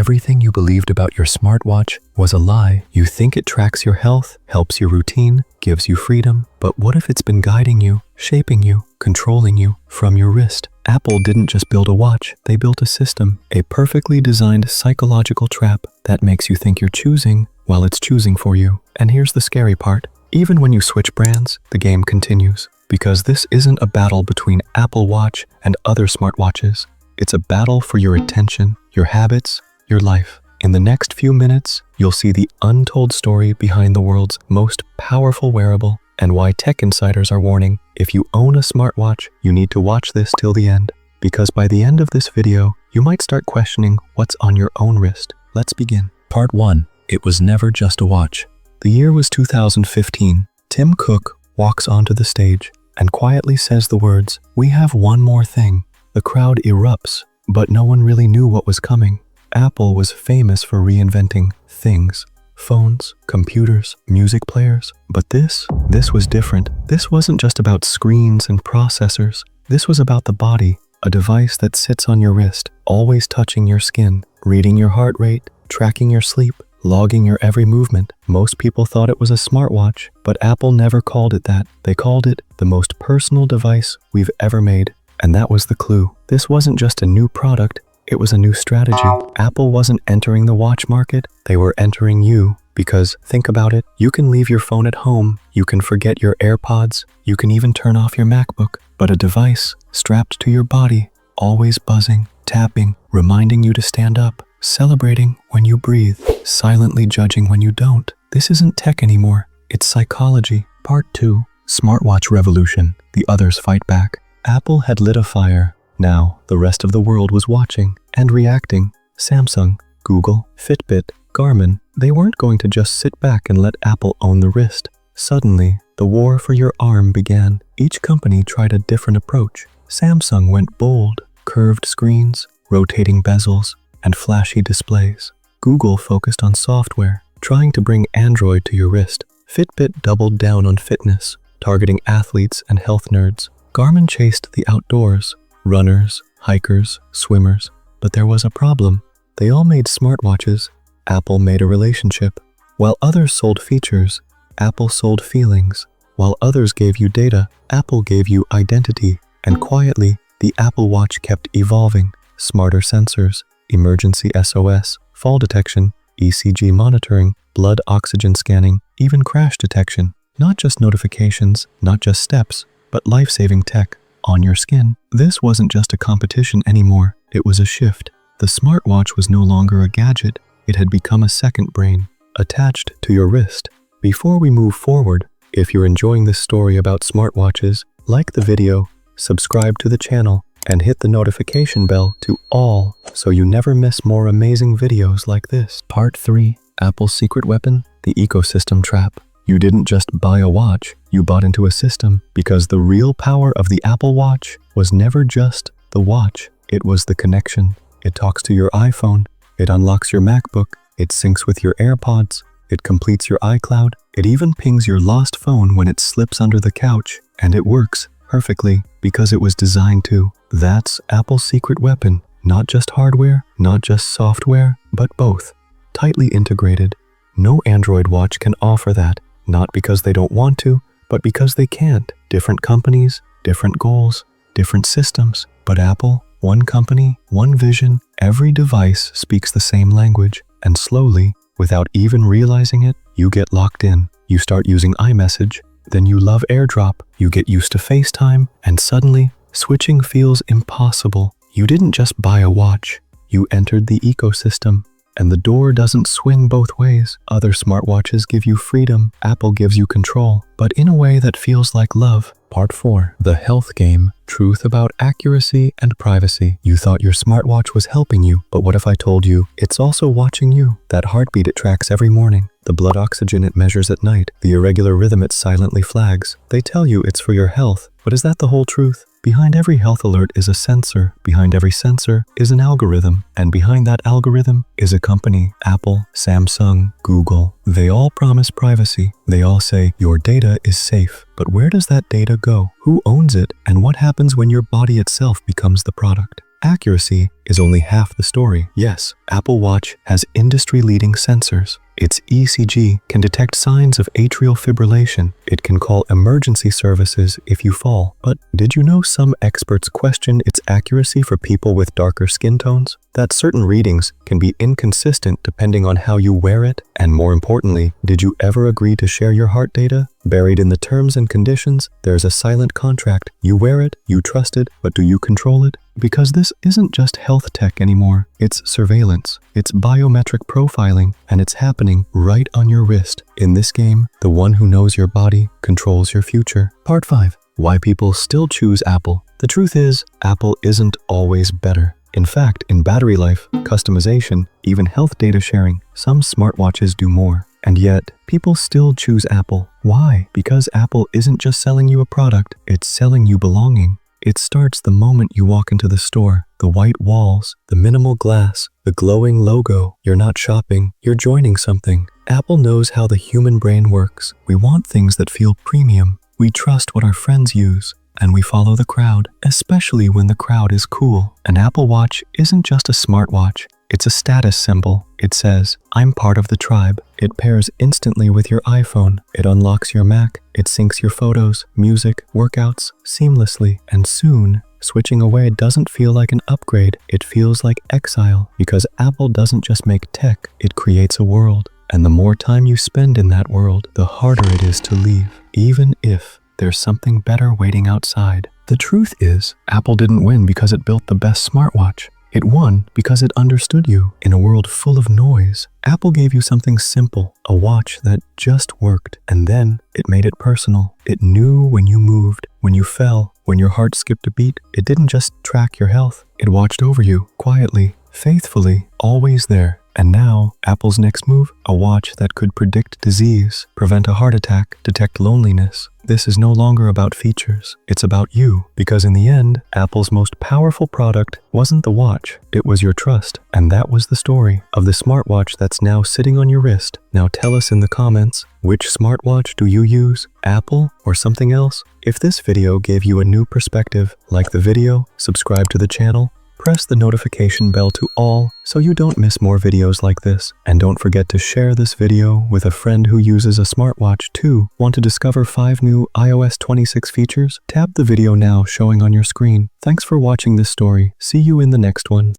everything you believed about your smartwatch was a lie. You think it tracks your health, helps your routine, gives you freedom, but what if it's been guiding you, shaping you, controlling you from your wrist? Apple didn't just build a watch, they built a system, a perfectly designed psychological trap that makes you think you're choosing while it's choosing for you. And here's the scary part. Even when you switch brands, the game continues. Because this isn't a battle between Apple Watch and other smartwatches. It's a battle for your attention, your habits, your life. In the next few minutes, you'll see the untold story behind the world's most powerful wearable and why tech insiders are warning, if you own a smartwatch, you need to watch this till the end. Because by the end of this video, you might start questioning what's on your own wrist. Let's begin. Part 1. It was never just a watch. The year was 2015. Tim Cook walks onto the stage and quietly says the words, "We have one more thing." The crowd erupts, but no one really knew what was coming. Apple was famous for reinventing things. Phones, computers, music players. But this was different. This wasn't just about screens and processors. This was about the body, a device that sits on your wrist, always touching your skin, reading your heart rate, tracking your sleep, logging your every movement. Most people thought it was a smartwatch, but Apple never called it that. They called it the most personal device we've ever made. And that was the clue. This wasn't just a new product, it was a new strategy. Apple wasn't entering the watch market, they were entering you. Because, think about it, you can leave your phone at home, you can forget your AirPods, you can even turn off your MacBook, but a device strapped to your body, always buzzing, tapping, reminding you to stand up, celebrating when you breathe, silently judging when you don't. This isn't tech anymore, it's psychology. Part 2. Smartwatch Revolution. The others fight back. Apple had lit a fire. Now, the rest of the world was watching and reacting. Samsung, Google, Fitbit, Garmin, they weren't going to just sit back and let Apple own the wrist. Suddenly, the war for your arm began. Each company tried a different approach. Samsung went bold, curved screens, rotating bezels, and flashy displays. Google focused on software, trying to bring Android to your wrist. Fitbit doubled down on fitness, targeting athletes and health nerds. Garmin chased the outdoors, runners, hikers, swimmers. But there was a problem. They all made smartwatches. Apple made a relationship. While others sold features, Apple sold feelings. While others gave you data, Apple gave you identity. And quietly, the Apple Watch kept evolving. Smarter sensors, emergency SOS, fall detection, ECG monitoring, blood oxygen scanning, even crash detection. Not just notifications, not just steps, but life-saving tech on your skin. This wasn't just a competition anymore, it was a shift. The smartwatch was no longer a gadget, it had become a second brain, attached to your wrist. Before we move forward, if you're enjoying this story about smartwatches, like the video, subscribe to the channel, and hit the notification bell to all so you never miss more amazing videos like this. Part 3. Apple's secret weapon, the ecosystem trap. You didn't just buy a watch, you bought into a system, because the real power of the Apple Watch was never just the watch, it was the connection. It talks to your iPhone, it unlocks your MacBook, it syncs with your AirPods, it completes your iCloud, it even pings your lost phone when it slips under the couch, and it works perfectly because it was designed to. That's Apple's secret weapon, not just hardware, not just software, but both, tightly integrated. No Android watch can offer that. Not because they don't want to, but because they can't. Different companies, different goals, different systems. But Apple, one company, one vision, every device speaks the same language. And slowly, without even realizing it, you get locked in. You start using iMessage, then you love AirDrop, you get used to FaceTime, and suddenly, switching feels impossible. You didn't just buy a watch, you entered the ecosystem. And the door doesn't swing both ways. Other smartwatches give you freedom, Apple gives you control, but in a way that feels like love. Part 4. The health game. Truth about accuracy and privacy. You thought your smartwatch was helping you, but what if I told you it's also watching you? That heartbeat it tracks every morning, the blood oxygen it measures at night, the irregular rhythm it silently flags. They tell you it's for your health, but is that the whole truth? Behind every health alert is a sensor, behind every sensor is an algorithm, and behind that algorithm is a company. Apple, Samsung, Google, they all promise privacy. They all say your data is safe. But where does that data go? Who owns it? And what happens when your body itself becomes the product? accuracy is only half the story. Yes, Apple Watch has industry-leading sensors. Its ECG can detect signs of atrial fibrillation. It can call emergency services if you fall. But did you know some experts question its accuracy for people with darker skin tones? That certain readings can be inconsistent depending on how you wear it? And more importantly, did you ever agree to share your heart data? Buried in the terms and conditions, there's a silent contract. You wear it, you trust it, but do you control it? Because this isn't just health tech anymore. It's surveillance, it's biometric profiling, and it's happening right on your wrist. In this game, the one who knows your body controls your future. Part 5. Why people still choose Apple. The truth is, Apple isn't always better. In fact, in battery life, customization, even health data sharing, some smartwatches do more. And yet, people still choose Apple. Why? Because Apple isn't just selling you a product, it's selling you belonging. It starts the moment you walk into the store. The white walls, the minimal glass, the glowing logo. You're not shopping, you're joining something. Apple knows how the human brain works. We want things that feel premium. We trust what our friends use, and we follow the crowd, especially when the crowd is cool. An Apple Watch isn't just a smartwatch. It's a status symbol. It says, I'm part of the tribe. It pairs instantly with your iPhone. It unlocks your Mac. It syncs your photos, music, workouts seamlessly. And soon, switching away doesn't feel like an upgrade. It feels like exile, because Apple doesn't just make tech, it creates a world. And the more time you spend in that world, the harder it is to leave, even if there's something better waiting outside. The truth is, Apple didn't win because it built the best smartwatch. It won because it understood you. In a world full of noise, Apple gave you something simple, a watch that just worked, and then it made it personal. It knew when you moved, when you fell, when your heart skipped a beat. It didn't just track your health, it watched over you, quietly, faithfully, always there. And now, Apple's next move, a watch that could predict disease, prevent a heart attack, detect loneliness. This is no longer about features, it's about you. Because in the end, Apple's most powerful product wasn't the watch, it was your trust. And that was the story of the smartwatch that's now sitting on your wrist. Now tell us in the comments, which smartwatch do you use? Apple or something else? If this video gave you a new perspective, like the video, subscribe to the channel, press the notification bell to all so you don't miss more videos like this. And don't forget to share this video with a friend who uses a smartwatch too. Want to discover 5 new iOS 26 features? Tap the video now showing on your screen. Thanks for watching this story. See you in the next one.